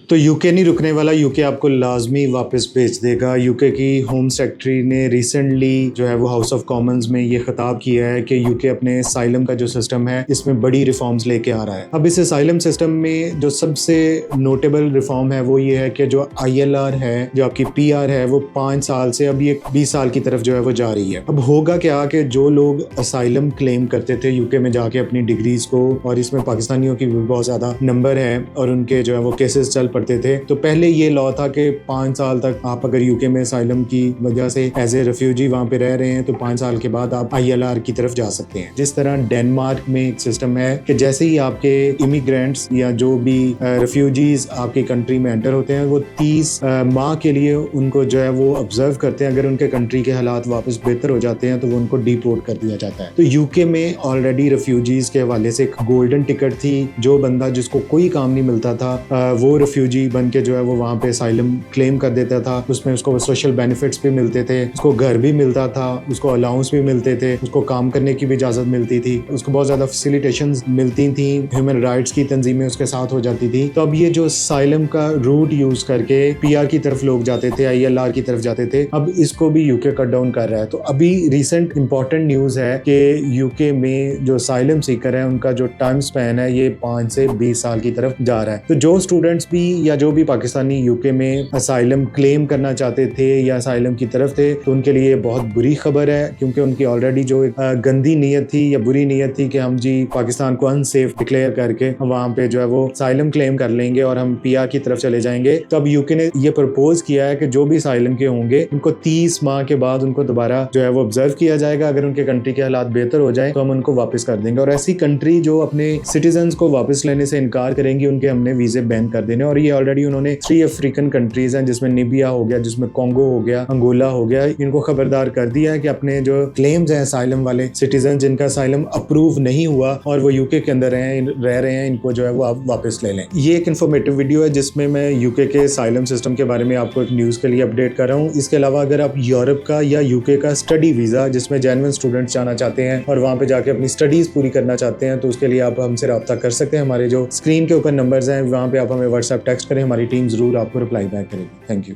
तो यूके नहीं रुकने वाला, यूके आपको लाजमी वापस भेज देगा। यूके की होम सेक्रेटरी ने रिसेंटली जो है वो हाउस ऑफ कॉमन्स में ये खिताब किया है कि यूके अपने असाइलम का जो सिस्टम है इसमें बड़ी रिफॉर्म्स लेके आ रहा है। अब इस असाइलम सिस्टम में जो सबसे नोटेबल रिफॉर्म है वो ये है कि जो ILR है, जो आपकी PR है, वो 5 साल से अब ये 20 साल की तरफ जो है वो जा रही है। अब होगा क्या कि जो लोग असाइलम क्लेम करते थे यूके में जाके अपनी डिग्रीज को, और इसमें पाकिस्तानियों की भी बहुत ज़्यादा नंबर है और उनके जो है वो केसेस चल पड़ते थे, तो पहले ये लॉ था कि 5 साल तक आप अगर यूके में असाइलम की वजह से एज ए रेफ्यूजी वहाँ पे रह रहे हैं तो 5 साल के बाद आप ILR की तरफ जा सकते हैं। जिस तरह डेनमार्क में एक सिस्टम है कि जैसे ही आपके इमिग्रेंट्स या जो भी रेफ्यूजीज आपकी कंट्री में एंटर होते हैं वो 30 माह के लिए उनको जो है वो ऑब्जर्व करते हैं। अगर उनके कंट्री के हालात वापस बेहतर हो जाते हैं तो वो उनको डिपोर्ट कर दिया जाता है। तो यूके में ऑलरेडी रेफ्यूजीज के हवाले से एक गोल्डन टिकट थी। जो बंदा जिसको कोई काम नहीं मिलता था वो रेफ्यूजी बन के जो है वो वहाँ पे असाइलम क्लेम कर देता था। उसमें उसको सोशल बेनिफिट्स भी मिलते थे, उसको घर भी मिलता था, उसको अलाउंस भी मिलते थे, उसको काम करने की भी इजाज़त मिलती थी, उसको बहुत ज़्यादा फैसिलिटेशंस मिलती थी, ह्यूमन राइट्स की तंजीमें उसके साथ हो जाती थी। तो अब ये जो असाइलम का रूट यूज़ करके PR की तरफ लोग जाते थे, ILR की तरफ जाते थे, अब इसको भी यूके कट डाउन कर रहा है। तो अभी रिसेंट इंपॉर्टेंट न्यूज़ है कि यूके में जो असाइलम सीकर है उनका जो टाइम स्पैन है ये 5 से 20 साल की तरफ जा रहा है। तो जो स्टूडेंट्स भी या जो भी पाकिस्तानी यूके में असाइलम क्लेम करना चाहते थे या असाइलम की तरफ थे तो उनके लिए बहुत बुरी खबर है, क्योंकि उनकी ऑलरेडी जो एक गंदी नीयत थी या बुरी नीयत थी कि हम जी पाकिस्तान को अनसेफ डिक्लेयर करके वहाँ पे जो है वो असाइलम क्लेम कर लेंगे और हम PR की तरफ चले जाएंगे। तो अब यूके ने ये प्रपोज किया है कि जो भी असाइलम के होंगे उनको 30 माह के बाद उनको दोबारा जो है वो ऑब्जर्व किया जाएगा। अगर उनके कंट्री के हालात बेहतर हो जाए तो हम उनको वापस कर देंगे। और ऐसी कंट्री जो अपने सिटीजन्स को वापस लेने से इनकार करेंगी उनके हमने वीजे बैन कर देने। और ये ऑलरेडी उन्होंने 3 अफ्रीकन कंट्रीज हैं जिसमें नीबिया हो गया, जिसमें कॉन्गो हो गया, अंगोला हो गया, इनको खबरदार कर दिया है कि अपने जो क्लेम्स हैं असाइलम वाले सिटीजन जिनका असाइलम अप्रूव नहीं हुआ और वो यूके के अंदर रह रहे हैं, इनको जो है वो आप वापस ले लें। ये एक इन्फॉर्मेटिव वीडियो है जिसमें मैं यूके के असाइलम सिस्टम के बारे में आपको एक न्यूज़ के लिए अपडेट कर रहा हूँ। इसके अलावा अगर आप यूरोप का या यूके का स्टडी वीज़ा जिसमें जेन्युइन स्टूडेंट्स जाना चाहते हैं और वहाँ पे जाके अपनी स्टडीज़ पूरी करना चाहते हैं तो उसके लिए आप हमसे रब्ता कर सकते हैं। हमारे जो स्क्रीन के ऊपर नंबर्स हैं वहाँ पे आप हमें व्हाट्सएप टेक्स्ट करें, हमारी टीम ज़रूर आपको रिप्लाई बैक करेगी। Thank you.